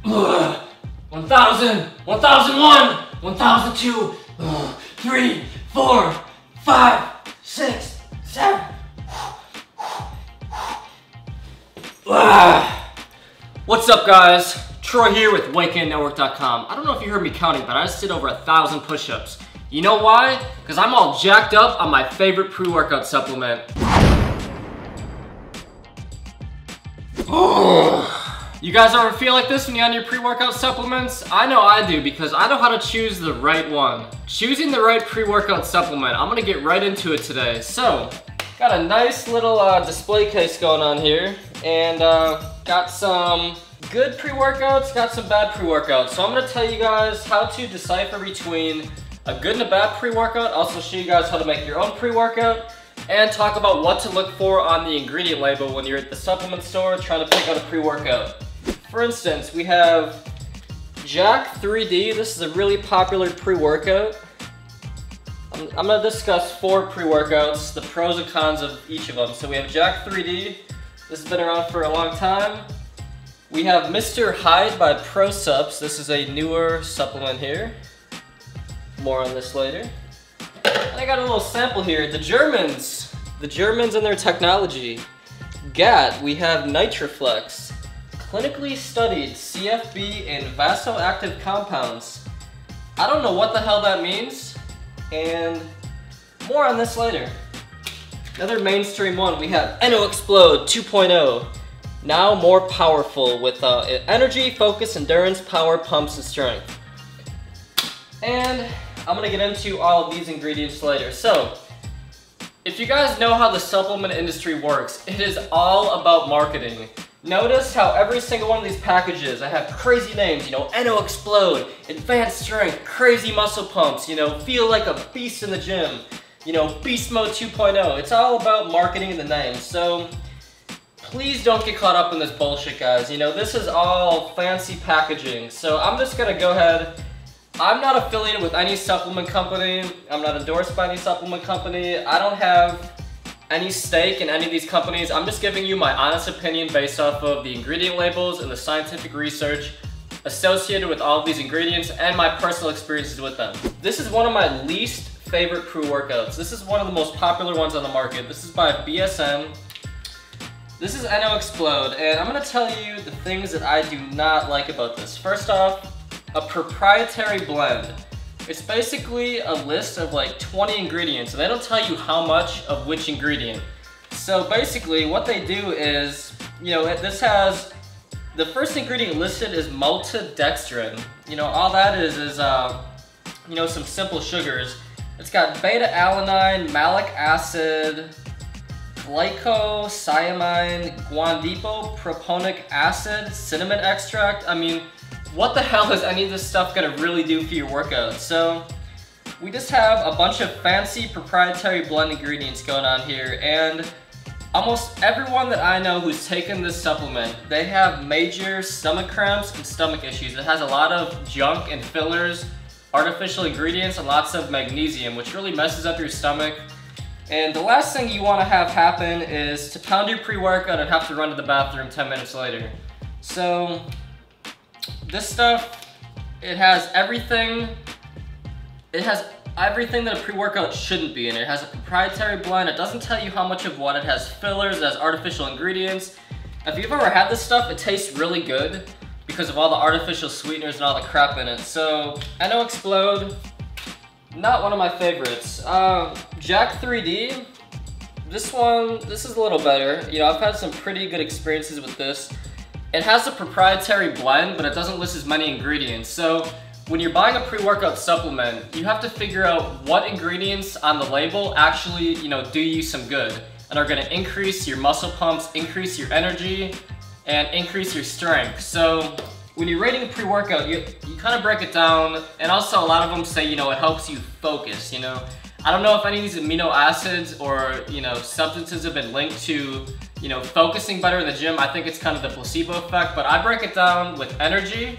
1,000, 1,001, 1,002, 3, 4, 5, 6, 7. What's up, guys? Troy here with WakeInNetwork.com. I don't know if you heard me counting, but I just did over 1,000 push-ups. You know why? Because I'm all jacked up on my favorite pre-workout supplement. You guys ever feel like this when you're on your pre-workout supplements? I know I do, because I know how to choose the right one. Choosing the right pre-workout supplement, I'm gonna get right into it today. So, got a nice little display case going on here, and got some good pre-workouts, got some bad pre-workouts. So I'm gonna tell you guys how to decipher between a good and a bad pre-workout, also show you guys how to make your own pre-workout, and talk about what to look for on the ingredient label when you're at the supplement store trying to pick out a pre-workout. For instance, we have Jack 3D. This is a really popular pre-workout. I'm gonna discuss 4 pre-workouts, the pros and cons of each of them. So we have Jack 3D. This has been around for a long time. We have Mr. Hyde by ProSups. This is a newer supplement here. More on this later. And I got a little sample here. The Germans and their technology. GAT, we have Nitroflex. Clinically studied CFB and vasoactive compounds. I don't know what the hell that means, and more on this later. Another mainstream one, we have EnoExplode 2.0. Now more powerful with energy, focus, endurance, power, pumps, and strength. And I'm gonna get into all of these ingredients later. So, if you guys know how the supplement industry works, it is all about marketing. Notice how every single one of these packages, I have crazy names, you know, EnoExplode, advanced strength, crazy muscle pumps, you know, feel like a beast in the gym, you know, beast mode 2.0. It's all about marketing the name. So please don't get caught up in this bullshit, guys. You know, this is all fancy packaging. So I'm just gonna go ahead. I'm not affiliated with any supplement company. I'm not endorsed by any supplement company. I don't have any stake in any of these companies. I'm just giving you my honest opinion based off of the ingredient labels and the scientific research associated with all of these ingredients and my personal experiences with them. This is one of my least favorite pre-workouts. This is one of the most popular ones on the market. This is by BSN. This is EnoExplode, and I'm gonna tell you the things that I do not like about this. First off, a proprietary blend. It's basically a list of like 20 ingredients, and they don't tell you how much of which ingredient. So basically what they do is, you know, this has, the first ingredient listed is maltodextrin. You know, all that is you know, some simple sugars. It's got beta-alanine, malic acid, glycosiamine, guanidiproponic acid, cinnamon extract. I mean, what the hell is any of this stuff gonna really do for your workout? So we just have a bunch of fancy proprietary blend ingredients going on here, and almost everyone that I know who's taken this supplement, they have major stomach cramps and stomach issues. It has a lot of junk and fillers, artificial ingredients, and lots of magnesium, which really messes up your stomach. And the last thing you want to have happen is to pound your pre-workout and have to run to the bathroom 10 minutes later. So this stuff, it has everything that a pre-workout shouldn't be in it. It has a proprietary blend. It doesn't tell you how much of what. It has fillers, it has artificial ingredients. If you've ever had this stuff, it tastes really good because of all the artificial sweeteners and all the crap in it. So, EnoExplode, not one of my favorites. Jack 3D, this is a little better. You know, I've had some pretty good experiences with this. It has a proprietary blend, but it doesn't list as many ingredients. So when you're buying a pre-workout supplement, you have to figure out what ingredients on the label actually, you know, do you some good and are gonna increase your muscle pumps, increase your energy, and increase your strength. So when you're rating a pre-workout, you kind of break it down, and also a lot of them say, you know, it helps you focus, you know. I don't know if any of these amino acids or, you know, substances have been linked to, you know, focusing better in the gym. I think it's kind of the placebo effect, but I break it down with energy,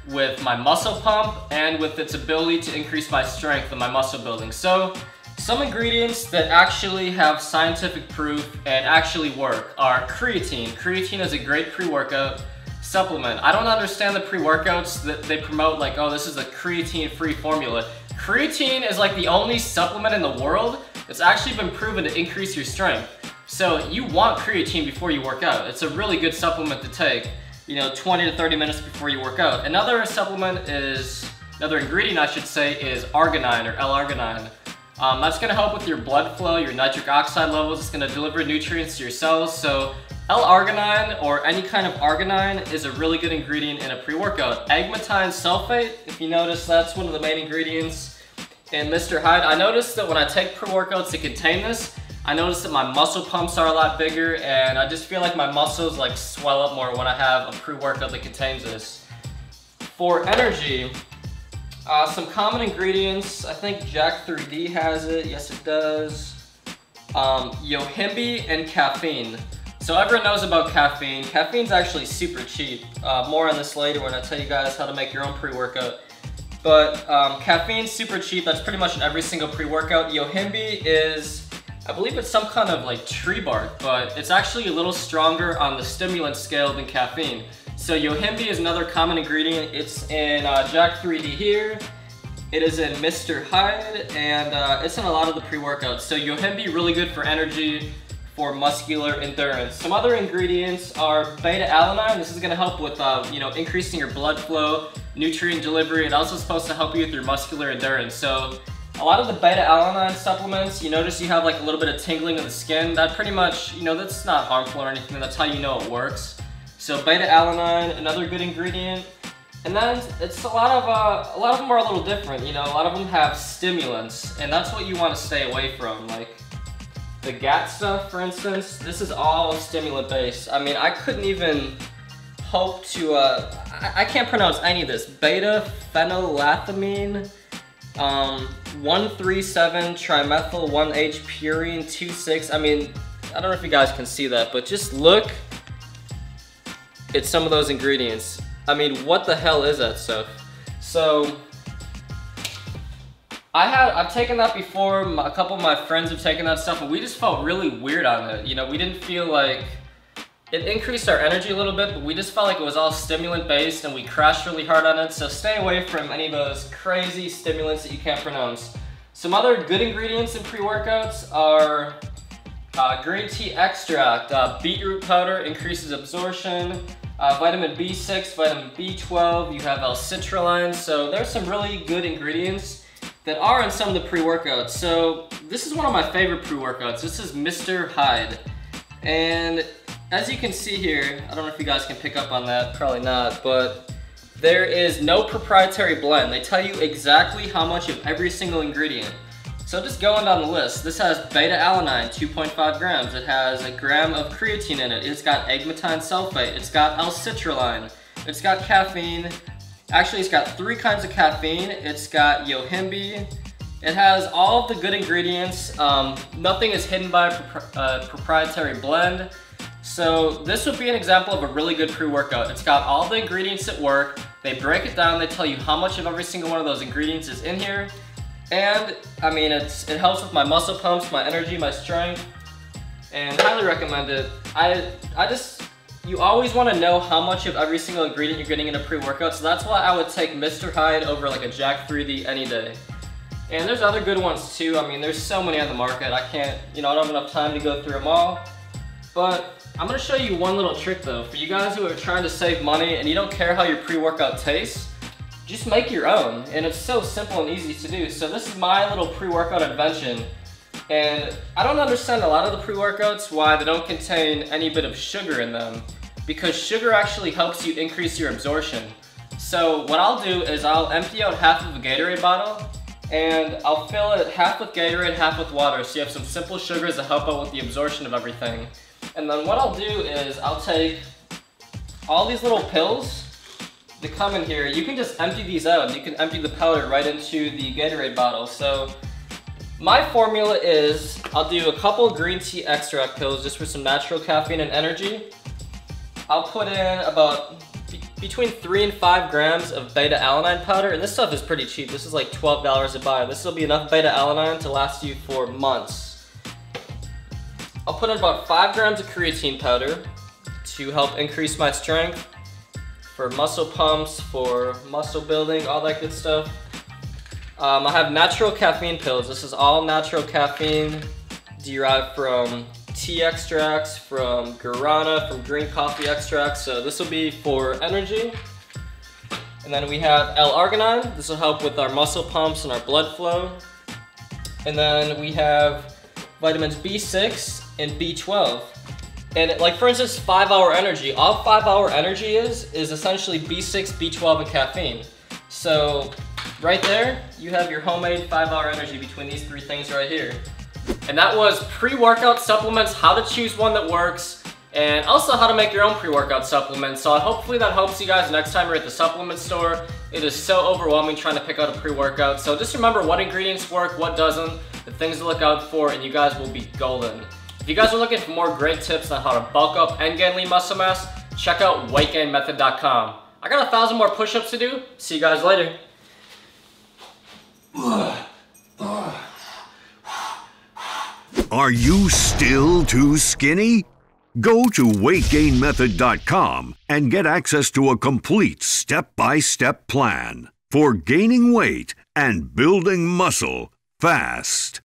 with my muscle pump, and with its ability to increase my strength and my muscle building. So some ingredients that actually have scientific proof and actually work are creatine. Creatine is a great pre-workout. supplement. I don't understand the pre-workouts that they promote like, oh, this is a creatine-free formula. Creatine is like the only supplement in the world that's actually been proven to increase your strength. So you want creatine before you work out. It's a really good supplement to take, you know, 20 to 30 minutes before you work out. Another ingredient I should say, is arginine or L-arginine. That's gonna help with your blood flow, your nitric oxide levels. It's gonna deliver nutrients to your cells. So L-arginine, or any kind of arginine, is a really good ingredient in a pre-workout. Agmatine sulfate, if you notice, that's one of the main ingredients in Mr. Hyde. I noticed that when I take pre-workouts that contain this, I noticed that my muscle pumps are a lot bigger, and I just feel like my muscles like swell up more when I have a pre-workout that contains this. For energy, some common ingredients, I think Jack 3D has it, yes it does. Yohimbe and caffeine. So everyone knows about caffeine. Caffeine's actually super cheap. More on this later when I tell you guys how to make your own pre-workout. But caffeine's super cheap, that's pretty much in every single pre-workout. Yohimbe is, I believe it's some kind of like tree bark, but it's actually a little stronger on the stimulant scale than caffeine. So Yohimbe is another common ingredient. It's in Jack 3D here. It is in Mr. Hyde, and it's in a lot of the pre-workouts. So Yohimbe, really good for energy, for muscular endurance. Some other ingredients are beta-alanine. This is gonna help with increasing your blood flow, nutrient delivery. It's also supposed to help you with your muscular endurance. So a lot of the beta-alanine supplements, you notice you have like a little bit of tingling of the skin. That pretty much, that's not harmful or anything. That's how you know it works. So beta-alanine, another good ingredient. And then it's a lot of them are a little different. A lot of them have stimulants, and that's what you want to stay away from. Like the GAT stuff, for instance, this is all stimulant based. I mean, I couldn't even hope to, I can't pronounce any of this. Beta-phenylethamine, 1,3,7-trimethyl-1H purine 2,6. I mean, I don't know if you guys can see that, but just look at some of those ingredients. I mean, what the hell is that stuff? So, I've taken that before. A couple of my friends have taken that stuff, and we just felt really weird on it. We didn't feel like it increased our energy a little bit, but we just felt like it was all stimulant based, and we crashed really hard on it. So stay away from any of those crazy stimulants that you can't pronounce. Some other good ingredients in pre-workouts are green tea extract, beetroot powder increases absorption. Vitamin B6, vitamin B12, you have L-citrulline. So there's some really good ingredients that are in some of the pre-workouts. So this is one of my favorite pre-workouts. This is Mr. Hyde. And as you can see here, I don't know if you guys can pick up on that, probably not, but there is no proprietary blend. They tell you exactly how much of every single ingredient. So just going down the list, this has beta-alanine, 2.5 grams. It has a gram of creatine in it. It's got agmatine sulfate. It's got L-citrulline. It's got caffeine. Actually, it's got 3 kinds of caffeine. It's got Yohimbe. It has all of the good ingredients. Nothing is hidden by a proprietary blend. So this would be an example of a really good pre-workout. It's got all the ingredients that work. They break it down. They tell you how much of every single one of those ingredients is in here. And, I mean, it helps with my muscle pumps, my energy, my strength, and highly recommend it. You always want to know how much of every single ingredient you're getting in a pre-workout, so that's why I would take Mr. Hyde over like a Jack 3D any day. And there's other good ones too. I mean, there's so many on the market. I can't, I don't have enough time to go through them all. But I'm going to show you one little trick though. For you guys who are trying to save money and you don't care how your pre-workout tastes, just make your own, and it's so simple and easy to do. So this is my little pre-workout invention, and I don't understand a lot of the pre-workouts why they don't contain any bit of sugar in them, because sugar actually helps you increase your absorption. So what I'll do is I'll empty out half of a Gatorade bottle, and I'll fill it half with Gatorade, half with water, so you have some simple sugars to help out with the absorption of everything. And then what I'll do is I'll take all these little pills that come in here. You can just empty these out, and you can empty the powder right into the Gatorade bottle. So my formula is I'll do a couple green tea extract pills just for some natural caffeine and energy. I'll put in about between 3 and 5 grams of beta-alanine powder, and this stuff is pretty cheap. This is like $12 a buy. This will be enough beta-alanine to last you for months. I'll put in about 5 grams of creatine powder to help increase my strength. for muscle pumps, for muscle building, all that good stuff. I have natural caffeine pills. This is all natural caffeine derived from tea extracts, from guarana, from green coffee extracts. So this will be for energy. And then we have L-arginine. This will help with our muscle pumps and our blood flow. And then we have vitamins B6 and B12. And like for instance, 5-hour energy. All 5-hour energy is essentially B6, B12, and caffeine. So right there, you have your homemade 5-hour energy between these three things right here. And that was pre-workout supplements, how to choose one that works, and also how to make your own pre-workout supplements. So hopefully that helps you guys next time you're at the supplement store. It is so overwhelming trying to pick out a pre-workout. So just remember what ingredients work, what doesn't, the things to look out for, and you guys will be golden. If you guys are looking for more great tips on how to bulk up and gain lean muscle mass, check out weightgainmethod.com. I got 1,000 more push-ups to do. See you guys later. Are you still too skinny? Go to weightgainmethod.com and get access to a complete step-by-step plan for gaining weight and building muscle fast.